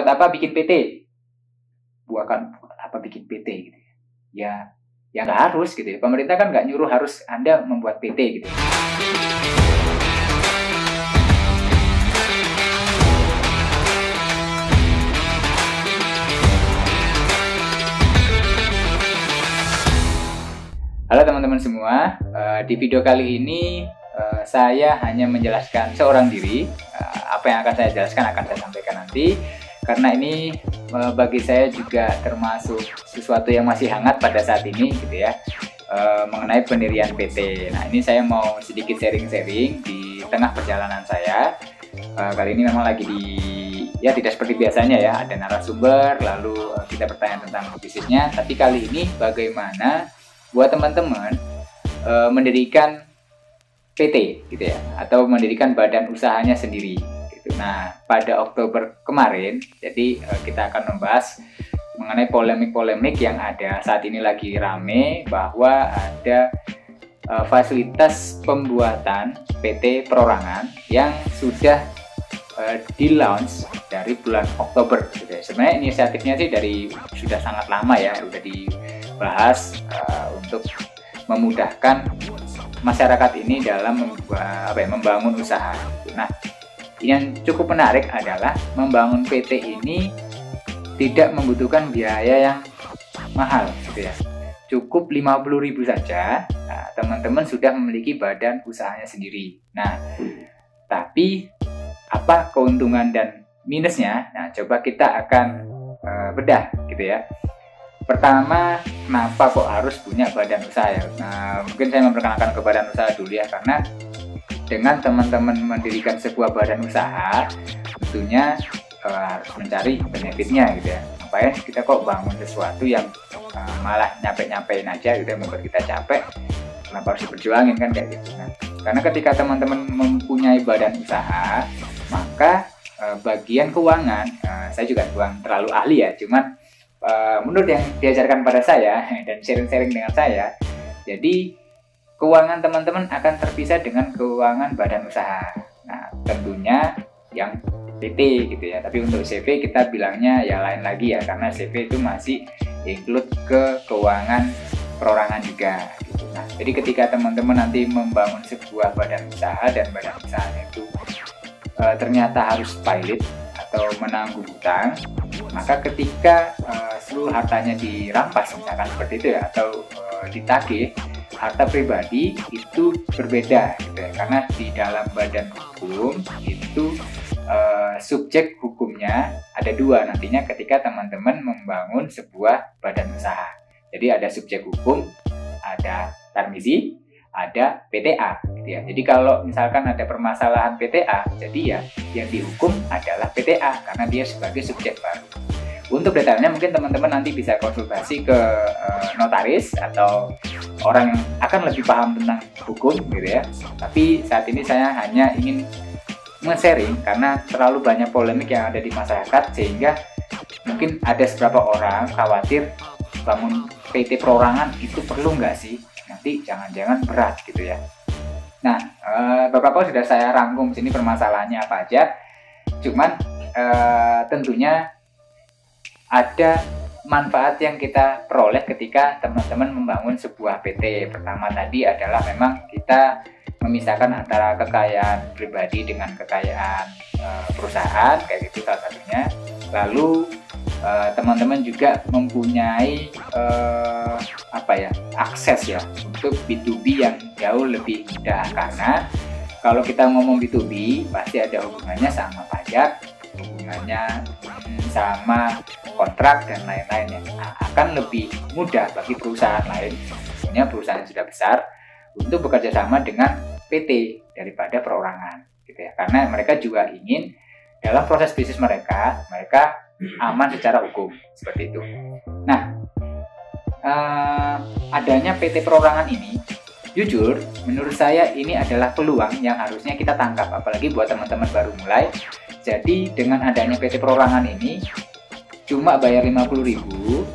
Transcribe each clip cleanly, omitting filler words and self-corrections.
buat apa bikin PT? Bukan apa bikin PT gitu ya. Ya nggak harus gitu ya. Pemerintah kan nggak nyuruh harus Anda membuat PT gitu. Halo teman-teman semua, di video kali ini saya hanya menjelaskan seorang diri. Apa yang akan saya jelaskan akan saya sampaikan nanti, karena ini bagi saya juga termasuk sesuatu yang masih hangat pada saat ini gitu ya, mengenai pendirian PT. Nah, ini saya mau sedikit sharing-sharing di tengah perjalanan saya. Kali ini memang lagi ya tidak seperti biasanya ya, ada narasumber lalu kita bertanya tentang bisnisnya, tapi kali ini bagaimana buat teman-teman mendirikan PT gitu ya, atau mendirikan badan usahanya sendiri gitu. Nah, pada Oktober kemarin, jadi kita akan membahas mengenai polemik-polemik yang ada saat ini lagi rame, bahwa ada fasilitas pembuatan PT perorangan yang sudah di-launch dari bulan Oktober gitu ya. Sebenarnya inisiatifnya sih sudah sangat lama ya, sudah dibahas untuk memudahkan masyarakat ini dalam membangun usaha. Nah, yang cukup menarik adalah membangun PT ini tidak membutuhkan biaya yang mahal gitu ya. Cukup 50.000 saja, teman-teman sudah memiliki badan usahanya sendiri. Nah, tapi apa keuntungan dan minusnya? Nah, coba kita akan bedah gitu ya. Pertama, kenapa kok harus punya badan usaha ya? Nah, mungkin saya memperkenalkan ke badan usaha dulu ya, karena dengan teman-teman mendirikan sebuah badan usaha, tentunya harus mencari benefitnya gitu ya. Ngapain kita kok bangun sesuatu yang malah nyampe-nyampein aja gitu, membuat kita capek, kenapa harus diperjuangin kan kayak gitu. Nah, karena ketika teman-teman mempunyai badan usaha, maka bagian keuangan, saya juga bukan terlalu ahli ya, cuman menurut yang diajarkan pada saya dan sharing-sharing dengan saya, jadi keuangan teman-teman akan terpisah dengan keuangan badan usaha. Nah, tentunya yang PT gitu ya, tapi untuk CV kita bilangnya ya lain lagi ya, karena CV itu masih include ke keuangan perorangan juga gitu. Nah, jadi ketika teman-teman nanti membangun sebuah badan usaha dan badan usahanya itu ternyata harus pilot atau menanggung hutang, maka ketika seluruh hartanya dirampas misalkan seperti itu ya, atau ditagih, harta pribadi itu berbeda gitu ya, karena di dalam badan hukum itu subjek hukumnya ada dua nantinya ketika teman-teman membangun sebuah badan usaha. Jadi ada subjek hukum, ada permisi, ada PTA gitu ya. Jadi kalau misalkan ada permasalahan PTA, jadi ya yang dihukum adalah PTA karena dia sebagai subjek baru. Untuk detailnya mungkin teman-teman nanti bisa konsultasi ke notaris atau orang yang akan lebih paham tentang hukum gitu ya. Tapi saat ini saya hanya ingin men-sharing karena terlalu banyak polemik yang ada di masyarakat, sehingga mungkin ada beberapa orang khawatir bangun PT perorangan itu perlu nggak sih? Nanti jangan-jangan berat gitu ya. Nah, Bapak-Bapak sudah saya rangkum sini permasalahannya apa aja. Cuman tentunya ada manfaat yang kita peroleh ketika teman-teman membangun sebuah PT. Pertama tadi adalah memang kita memisahkan antara kekayaan pribadi dengan kekayaan perusahaan, kayak gitu salah satunya. Lalu teman-teman juga mempunyai akses ya untuk B2B yang jauh lebih mudah, karena kalau kita ngomong B2B pasti ada hubungannya sama pajak, hubungannya sama kontrak dan lain-lain yang akan lebih mudah bagi perusahaan lain, punya perusahaan yang sudah besar, untuk bekerja sama dengan PT daripada perorangan gitu ya, karena mereka juga ingin dalam proses bisnis mereka aman secara hukum seperti itu. Nah, adanya PT perorangan ini, jujur menurut saya ini adalah peluang yang harusnya kita tangkap, apalagi buat teman-teman baru mulai. Jadi dengan adanya PT perorangan ini, cuma bayar 50.000,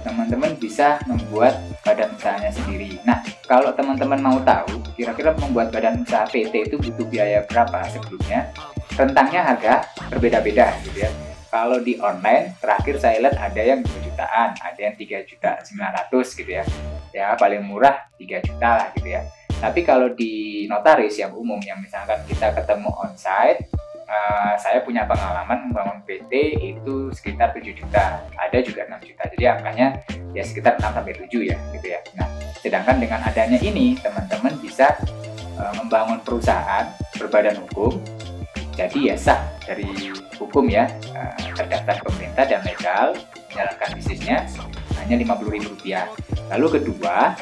teman-teman bisa membuat badan usahanya sendiri. Nah, kalau teman-teman mau tahu kira-kira membuat badan usaha PT itu butuh biaya berapa sebelumnya, rentangnya harga berbeda-beda gitu ya. Kalau di online terakhir saya lihat ada yang 2 jutaan, ada yang 3.900.000 gitu ya. Ya paling murah 3 juta lah gitu ya. Tapi kalau di notaris yang umum, yang misalkan kita ketemu onsite, saya punya pengalaman membangun PT itu sekitar 7 juta, ada juga 6 juta. Jadi angkanya ya sekitar 6-7 ya gitu ya. Nah, sedangkan dengan adanya ini teman-teman bisa membangun perusahaan berbadan hukum, jadi ya sah dari hukum ya, terdaftar pemerintah dan legal, menjalankan bisnisnya hanya Rp50.000. Lalu kedua,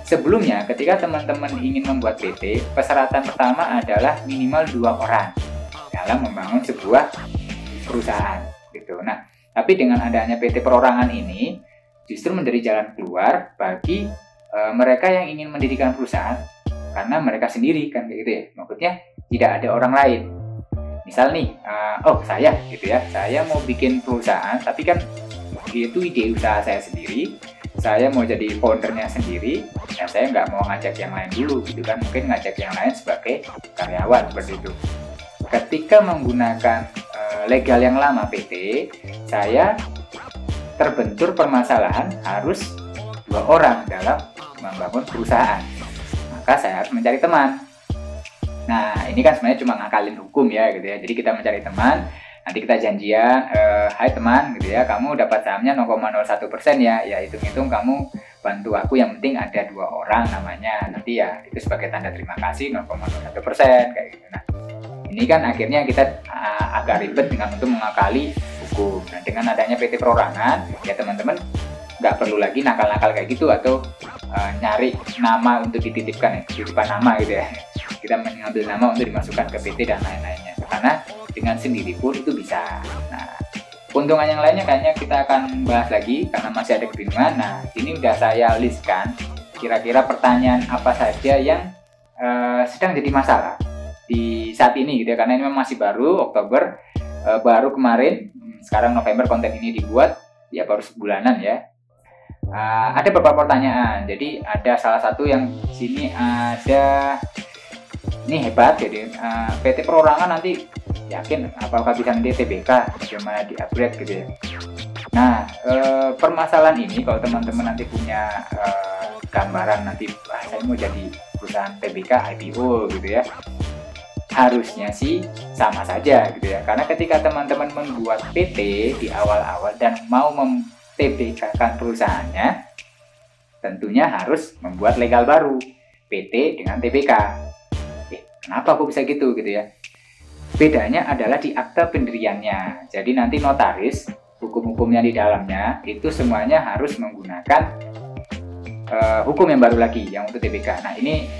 sebelumnya ketika teman-teman ingin membuat PT, persyaratan pertama adalah minimal 2 orang dalam membangun sebuah perusahaan gitu. Nah, tapi dengan adanya PT perorangan ini justru menjadi jalan keluar bagi mereka yang ingin mendirikan perusahaan, karena mereka sendiri kan kayak gitu ya. Maksudnya tidak ada orang lain. Misal nih, saya gitu ya, saya mau bikin perusahaan, tapi kan itu ide usaha saya sendiri, saya mau jadi foundernya sendiri, dan saya nggak mau ngajak yang lain dulu gitu kan, mungkin ngajak yang lain sebagai karyawan seperti itu. Ketika menggunakan legal yang lama PT, saya terbentur permasalahan harus 2 orang dalam membangun perusahaan, maka saya harus mencari teman. Nah, ini kan sebenarnya cuma ngakalin hukum ya gitu ya. Jadi kita mencari teman, nanti kita janjian, hai teman gitu ya, kamu dapat sahamnya 0,01% ya. Ya hitung-hitung kamu bantu aku, yang penting ada 2 orang namanya. Nanti ya itu sebagai tanda terima kasih 0,01% kayak gitu. Nah, ini kan akhirnya kita agak ribet dengan untuk mengakali hukum. Nah, dengan adanya PT perorangan, ya teman-teman nggak perlu lagi nakal-nakal kayak gitu atau nyari nama untuk dititipkan ya, titipan nama gitu ya. Kita mengambil nama untuk dimasukkan ke PT dan lain-lainnya, karena dengan sendiri pun itu bisa. Nah, keuntungan yang lainnya kayaknya kita akan bahas lagi karena masih ada kebingungan. Nah, ini udah saya listkan kira-kira pertanyaan apa saja yang sedang jadi masalah di saat ini gitu ya, karena ini memang masih baru Oktober, baru kemarin, sekarang November konten ini dibuat ya, baru sebulanan ya. Ada beberapa pertanyaan. Jadi ada salah satu yang sini ada, ini hebat jadi PT perorangan nanti yakin apakah bisa nanti TBK, bagaimana di upgrade gitu ya. Nah, permasalahan ini kalau teman-teman nanti punya gambaran nanti saya mau jadi perusahaan TBK IPO gitu ya, harusnya sih sama saja gitu ya, karena ketika teman-teman membuat PT di awal-awal dan mau TBK-kan perusahaannya, tentunya harus membuat legal baru, PT dengan TBK. Kenapa kok bisa gitu ya? Bedanya adalah di akta pendiriannya. Jadi nanti notaris, hukum-hukumnya di dalamnya itu semuanya harus menggunakan hukum yang baru lagi yang untuk TBK. Nah, ini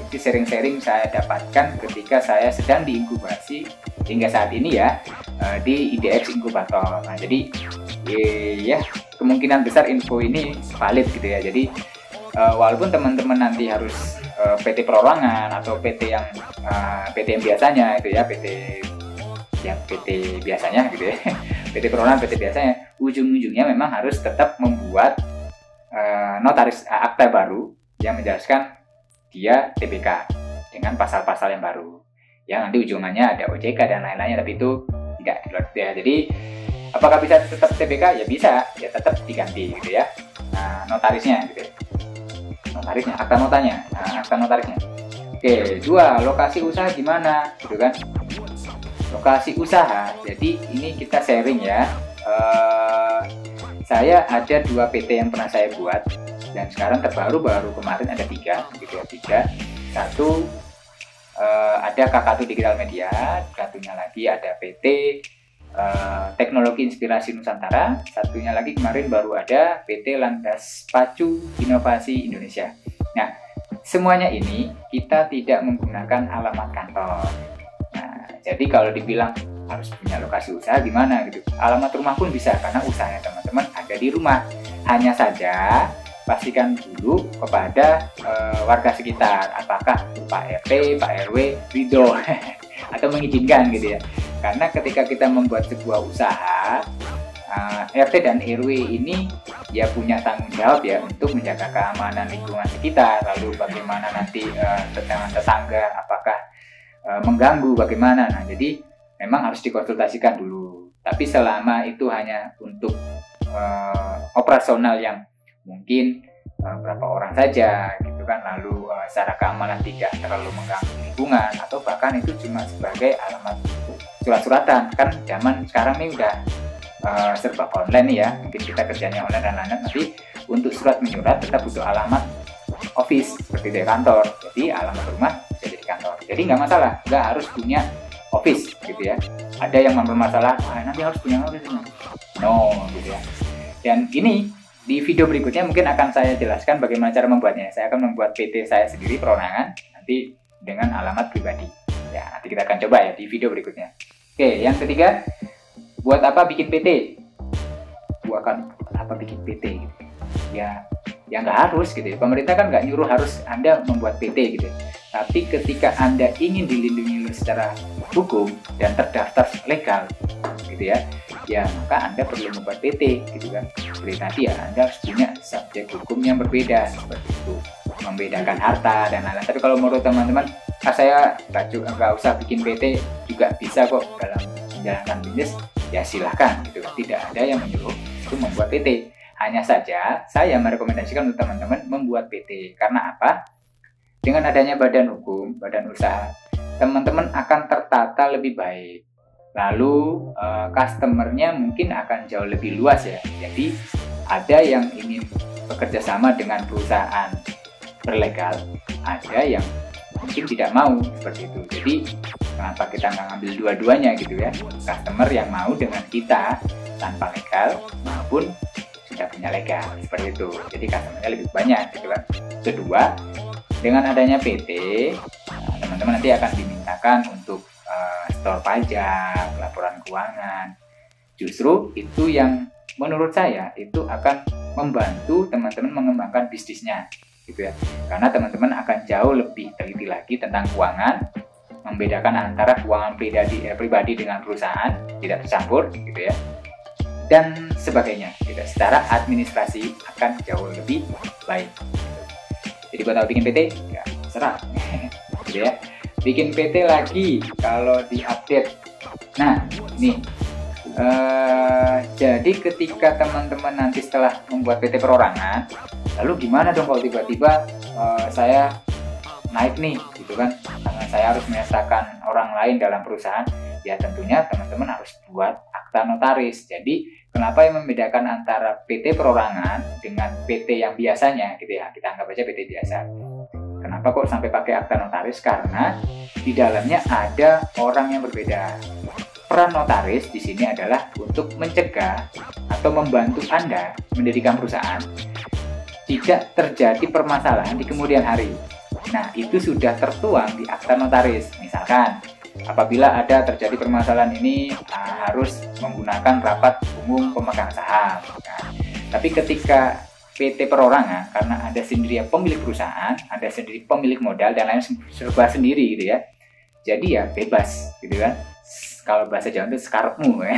itu sharing-sharing saya dapatkan ketika saya sedang diinkubasi hingga saat ini ya, di IDX Inkubator. Nah, jadi ya kemungkinan besar info ini valid gitu ya. Jadi walaupun teman-teman nanti harus PT perorangan atau PT yang biasanya itu ya, PT biasanya gitu ya, PT perorangan, PT biasanya, ujung-ujungnya memang harus tetap membuat notaris akta baru yang menjelaskan dia TBK dengan pasal-pasal yang baru ya, nanti ujungannya ada OJK dan lain-lainnya, tapi itu tidak ya. Jadi apakah bisa tetap TBK? Ya bisa, ya tetap diganti gitu ya. Nah, notarisnya gitu ya. Notarisnya, akta notanya, akta notarisnya. Oke, 2, lokasi usaha gimana gitu kan. Lokasi usaha, jadi ini kita sharing ya. Saya ada 2 PT yang pernah saya buat, dan sekarang baru kemarin ada 3 gitu ya. 3, 1 ada Kakadu Digital Media, satunya lagi ada PT Teknologi Inspirasi Nusantara, satunya lagi kemarin baru ada PT Landas Pacu Inovasi Indonesia. Nah, semuanya ini kita tidak menggunakan alamat kantor. Nah, jadi kalau dibilang harus punya lokasi usaha gimana gitu, alamat rumah pun bisa, karena usahanya teman-teman ada di rumah. Hanya saja pastikan dulu kepada warga sekitar, apakah Pak RT, Pak RW ridho atau mengizinkan gitu ya. Karena ketika kita membuat sebuah usaha, RT dan RW ini ya punya tanggung jawab ya untuk menjaga keamanan lingkungan sekitar. Lalu bagaimana nanti tetangga apakah mengganggu bagaimana. Nah, jadi memang harus dikonsultasikan dulu. Tapi selama itu hanya untuk operasional yang mungkin berapa orang saja gitu kan, lalu secara keamanan tidak terlalu mengganggu lingkungan, atau bahkan itu cuma sebagai alamat surat-suratan. Kan zaman sekarang ini udah serba online nih ya, mungkin kita kerjanya online dan lain-lain, nanti untuk surat menyurat tetap butuh alamat office seperti di kantor, jadi alamat rumah bisa jadi kantor. Jadi nggak masalah, nggak harus punya office gitu ya. Ada yang bermasalah, nanti harus punya office, no gitu ya. Dan ini di video berikutnya mungkin akan saya jelaskan bagaimana cara membuatnya. Saya akan membuat PT saya sendiri perorangan nanti dengan alamat pribadi. Ya, nanti kita akan coba ya di video berikutnya. Oke, yang ketiga, buat apa bikin PT? Buat apa bikin PT? Ya nggak harus gitu ya. Pemerintah kan nggak nyuruh harus Anda membuat PT gitu. Tapi ketika Anda ingin dilindungi secara hukum dan terdaftar legal gitu ya, maka Anda perlu membuat PT gitu kan. Seperti tadi ya, Anda harus punya subjek hukum yang berbeda seperti itu, membedakan harta dan lain-lain. Tapi kalau menurut teman-teman, saya nggak usah bikin PT juga bisa kok dalam menjalankan bisnis, ya silahkan gitu kan. Tidak ada yang menyuruh itu membuat PT. Hanya saja saya merekomendasikan untuk teman-teman membuat PT. Karena apa? Dengan adanya badan hukum, badan usaha, teman-teman akan tertata lebih baik. Lalu customernya mungkin akan jauh lebih luas ya. Jadi ada yang ingin bekerja sama dengan perusahaan berlegal, ada yang mungkin tidak mau seperti itu. Jadi kenapa kita nggak ngambil dua-duanya gitu ya? Customer yang mau dengan kita tanpa legal maupun sudah punya legal seperti itu. Jadi customernya lebih banyak gitu kan. Kedua, dengan adanya PT, teman-teman nanti akan dimintakan untuk store pajak, laporan keuangan. Justru itu yang menurut saya itu akan membantu teman-teman mengembangkan bisnisnya gitu ya. Karena teman-teman akan jauh lebih teliti lagi tentang keuangan, membedakan antara keuangan pribadi dengan perusahaan, tidak tercampur gitu ya, dan sebagainya gitu. Secara administrasi akan jauh lebih baik. Jadi buat bikin PT, ya serah gitu ya. Bikin PT lagi kalau diupdate. Nah, nih jadi ketika teman-teman nanti setelah membuat PT perorangan, lalu gimana dong kalau tiba-tiba saya naik nih gitu kan, karena saya harus menyertakan orang lain dalam perusahaan. Ya tentunya teman-teman harus buat akta notaris. Jadi kenapa yang membedakan antara PT perorangan dengan PT yang biasanya gitu ya, kita anggap aja PT biasa. Kenapa kok sampai pakai akta notaris? Karena di dalamnya ada orang yang berbeda. Peran notaris di sini adalah untuk mencegah atau membantu Anda mendirikan perusahaan tidak terjadi permasalahan di kemudian hari. Nah, itu sudah tertuang di akta notaris. Misalkan apabila ada terjadi permasalahan ini harus menggunakan rapat umum pemegang saham. Nah, tapi ketika PT perorangan, karena ada sendiri pemilik perusahaan, ada sendiri pemilik modal dan lain serba sendiri gitu ya. Jadi ya bebas gitu kan. Kalau bahasa Jawa itu sekarepmu ya.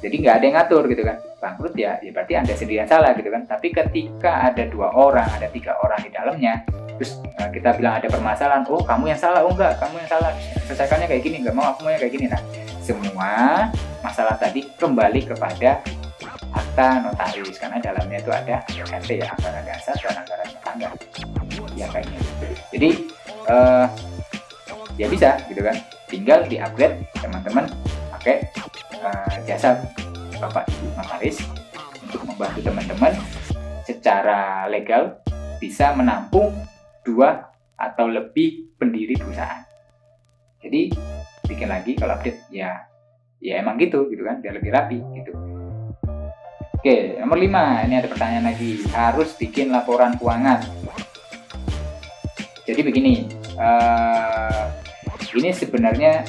Jadi nggak ada yang ngatur gitu kan. Bangkrut ya berarti Anda sendiri yang salah gitu kan. Tapi ketika ada 2 orang, ada 3 orang di dalamnya, terus kita bilang ada permasalahan, oh kamu yang salah, oh enggak, kamu yang salah, selesaikannya kayak gini, nggak mau aku mau kayak gini. Nah, semua masalah tadi kembali kepada akta notaris, karena dalamnya itu ada ART ya, anggaran dasar dan anggaran rumah tangga ya kayaknya. Jadi ya bisa gitu kan, tinggal di upgrade teman-teman pakai jasa Bapak Ibu notaris untuk membantu teman-teman secara legal bisa menampung 2 atau lebih pendiri perusahaan. Jadi bikin lagi kalau update ya emang gitu kan, biar lebih rapi gitu. Oke, nomor 5, ini ada pertanyaan lagi, harus bikin laporan keuangan. Jadi begini, ini sebenarnya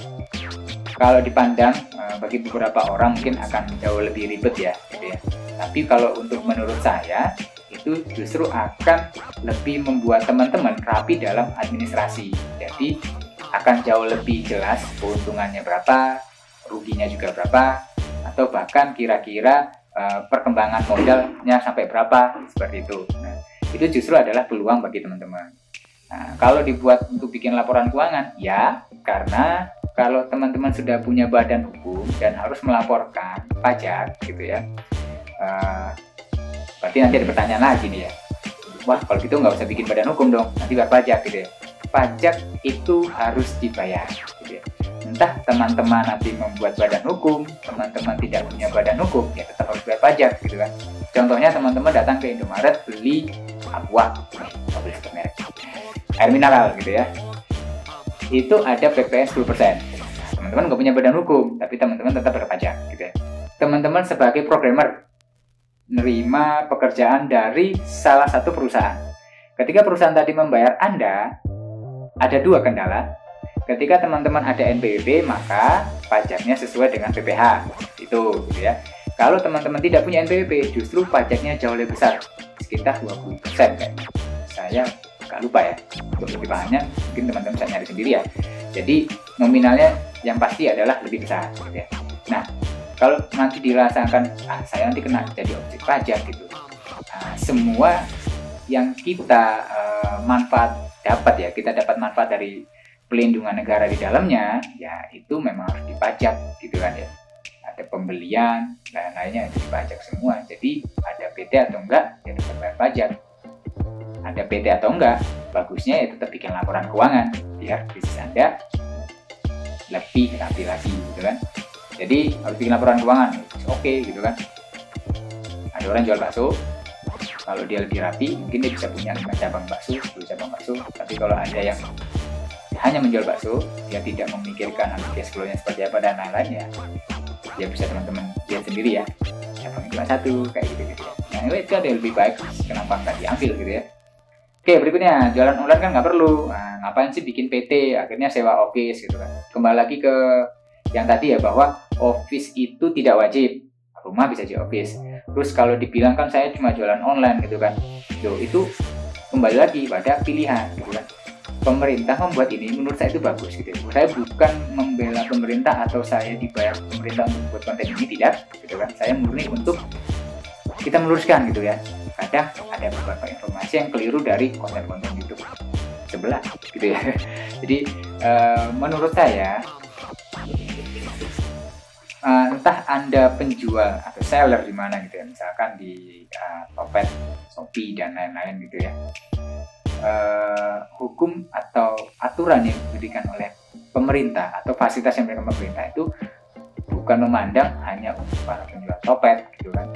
kalau dipandang bagi beberapa orang mungkin akan jauh lebih ribet ya, gitu ya. Tapi kalau untuk menurut saya itu justru akan lebih membuat teman-teman rapi dalam administrasi. Jadi akan jauh lebih jelas keuntungannya berapa, ruginya juga berapa, atau bahkan kira-kira perkembangan modalnya sampai berapa, seperti itu. Nah, itu justru adalah peluang bagi teman-teman. Nah, kalau dibuat untuk bikin laporan keuangan, ya karena kalau teman-teman sudah punya badan hukum dan harus melaporkan pajak gitu ya, berarti nanti ada pertanyaan lagi nih ya, wah kalau gitu nggak usah bikin badan hukum dong, nanti bayar pajak gitu ya. Pajak itu harus dibayar gitu ya. Entah teman-teman nanti membuat badan hukum, teman-teman tidak punya badan hukum, ya tetap harus bayar pajak gitu kan. Contohnya teman-teman datang ke Indomaret beli aqua, beli merek air mineral gitu ya, itu ada PPN 10%. Nah, teman-teman nggak punya badan hukum, tapi teman-teman tetap bayar pajak gitu ya. Teman-teman sebagai programmer nerima pekerjaan dari salah satu perusahaan. Ketika perusahaan tadi membayar Anda, ada dua kendala. Ketika teman-teman ada NPWP, maka pajaknya sesuai dengan PPh. Itu gitu ya. Kalau teman-teman tidak punya NPWP, justru pajaknya jauh lebih besar, sekitar 20% kayak. Saya nggak lupa ya. Untuk lebih pahamnya, mungkin teman-teman bisa nyari sendiri ya. Jadi nominalnya yang pasti adalah lebih besar gitu ya. Nah, kalau nanti dirasakan, saya nanti kena jadi objek pajak gitu. Semua yang kita kita dapat manfaat dari pelindungan negara di dalamnya, ya itu memang harus dipajak gitu kan ya. Ada pembelian dan lainnya itu dipajak semua. Jadi ada PT atau enggak, ya tetap bayar pajak. Ada PT atau enggak, bagusnya ya tetap bikin laporan keuangan biar bisnis Anda lebih rapi lagi gitu kan. Jadi harus bikin laporan keuangan, oke gitu kan. Ada orang jual bakso, kalau dia lebih rapi, mungkin dia bisa punya 5 cabang bakso, 10 cabang bakso. Tapi kalau ada yang hanya menjual bakso, dia tidak memikirkan cash flow-nya seperti apa dan lain-lain, ya dia bisa teman-teman lihat sendiri ya, cabang cuma satu kayak gitu ya. Nah itu ada lebih baik, kenapa nggak diambil gitu ya. Oke, berikutnya jualan online kan nggak perlu. Nah, ngapain sih bikin PT? Akhirnya sewa office gitu kan. Kembali lagi ke yang tadi ya, bahwa office itu tidak wajib, rumah bisa jadi office. Terus kalau dibilang kan saya cuma jualan online gitu kan, itu kembali lagi pada pilihan gitu kan. Pemerintah membuat ini menurut saya itu bagus gitu. Saya bukan membela pemerintah atau saya dibayar pemerintah untuk membuat konten ini, tidak gitu kan. Saya murni untuk kita meluruskan gitu ya. Kadang ada beberapa informasi yang keliru dari konten-konten YouTube sebelah gitu ya. Jadi menurut saya, entah Anda penjual atau seller di mana gitu ya, misalkan di Topet, Shopee dan lain-lain gitu ya, hukum atau aturan yang diberikan oleh pemerintah atau fasilitas yang diberikan pemerintah itu bukan memandang hanya untuk para penjual Topet gitu kan.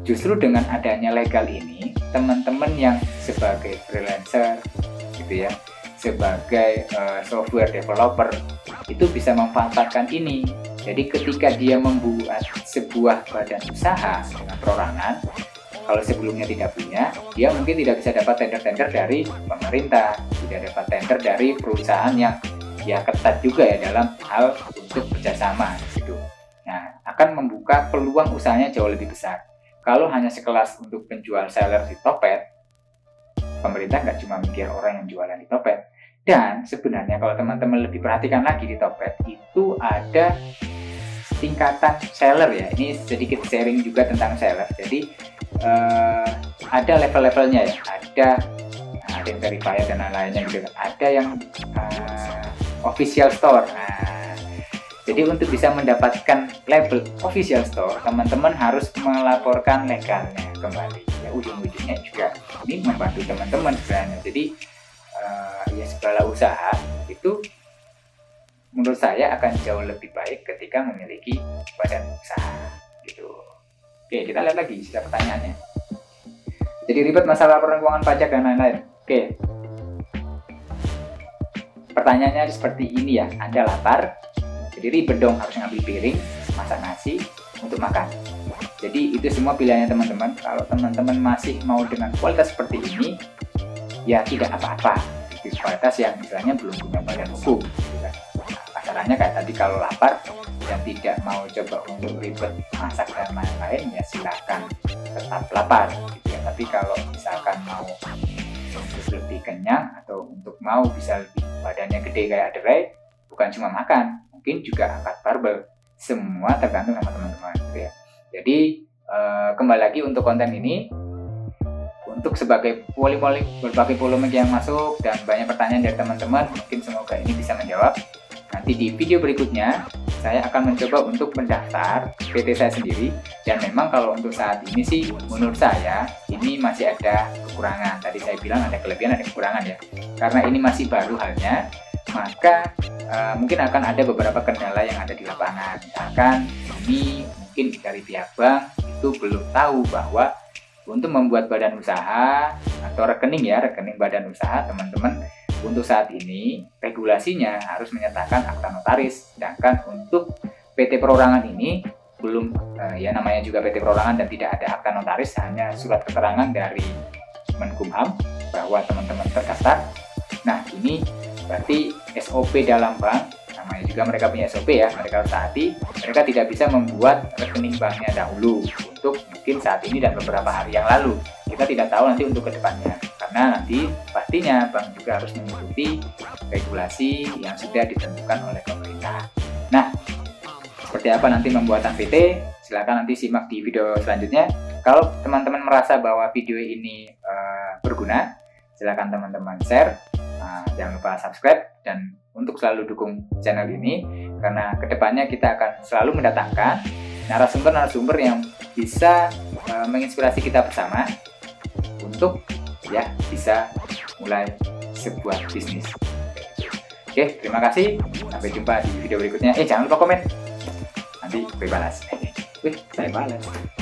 Justru dengan adanya legal ini, teman-teman yang sebagai freelancer gitu ya, sebagai software developer itu bisa memanfaatkan ini. Jadi ketika dia membuat sebuah badan usaha dengan perorangan, kalau sebelumnya tidak punya, dia mungkin tidak bisa dapat tender-tender dari pemerintah, tidak dapat tender dari perusahaan yang ya ketat juga ya dalam hal untuk kerjasama gitu. Nah, akan membuka peluang usahanya jauh lebih besar. Kalau hanya sekelas untuk penjual seller di Topet, pemerintah nggak cuma mikir orang yang jualan di Topet. Dan sebenarnya kalau teman-teman lebih perhatikan lagi di Topet, itu ada tingkatan seller ya. Ini sedikit sharing juga tentang seller. Jadi ada level-levelnya ya. Ada yang verified dan lain-lainnya gitu. Ada yang official store. Jadi untuk bisa mendapatkan label official store, teman-teman harus melaporkan legalnya kembali. Ya ujung-ujungnya juga ini membantu teman-teman sebenarnya. Jadi ya segala usaha itu menurut saya akan jauh lebih baik ketika memiliki badan usaha gitu. Oke, kita lihat lagi sisa pertanyaannya. Jadi ribet masalah laporan keuangan pajak dan lain-lain. Oke. Pertanyaannya seperti ini ya, Anda lapar, jadi ribet dong harus ngambil piring, masak nasi untuk makan. Jadi itu semua pilihannya teman-teman. Kalau teman-teman masih mau dengan kualitas seperti ini, ya tidak apa-apa. Itu kualitas yang misalnya belum punya badan hukum. Caranya kayak tadi, kalau lapar dan tidak mau coba untuk ribet masak dan lain-lain, ya silakan tetap lapar gitu ya. Tapi kalau misalkan mau untuk lebih kenyang atau untuk mau bisa lebih badannya gede kayak Adere, bukan cuma makan, mungkin juga angkat barbel. Semua tergantung sama teman-teman gitu ya. Jadi kembali lagi untuk konten ini, untuk sebagai berbagai polemik yang masuk dan banyak pertanyaan dari teman-teman, mungkin semoga ini bisa menjawab. nanti di video berikutnya saya akan mencoba untuk mendaftar PT saya sendiri, dan memang kalau untuk saat ini sih menurut saya ini masih ada kekurangan. Tadi saya bilang ada kelebihan ada kekurangan ya, karena ini masih baru halnya, maka mungkin akan ada beberapa kendala yang ada di lapangan. Misalkan ini mungkin dari pihak bank itu belum tahu bahwa untuk membuat badan usaha atau rekening badan usaha teman-teman, untuk saat ini regulasinya harus menyertakan akta notaris, sedangkan untuk PT perorangan ini belum, ya namanya juga PT perorangan dan tidak ada akta notaris, hanya surat keterangan dari Menkumham bahwa teman-teman terdaftar. Nah, ini berarti SOP dalam bank, namanya juga mereka punya SOP ya, mereka harus taati. Mereka tidak bisa membuat rekening banknya dahulu untuk mungkin saat ini dan beberapa hari yang lalu. Kita tidak tahu nanti untuk kedepannya, karena nanti pastinya bank juga harus mengikuti regulasi yang sudah ditentukan oleh pemerintah. Nah, seperti apa nanti pembuatan PT, silakan nanti simak di video selanjutnya. Kalau teman-teman merasa bahwa video ini berguna, silakan teman-teman share, jangan lupa subscribe, dan untuk selalu dukung channel ini, karena kedepannya kita akan selalu mendatangkan narasumber-narasumber yang bisa menginspirasi kita bersama untuk ya bisa mulai sebuah bisnis. Oke, terima kasih. Sampai jumpa di video berikutnya. Jangan lupa komen. Nanti gue balas. Saya balas.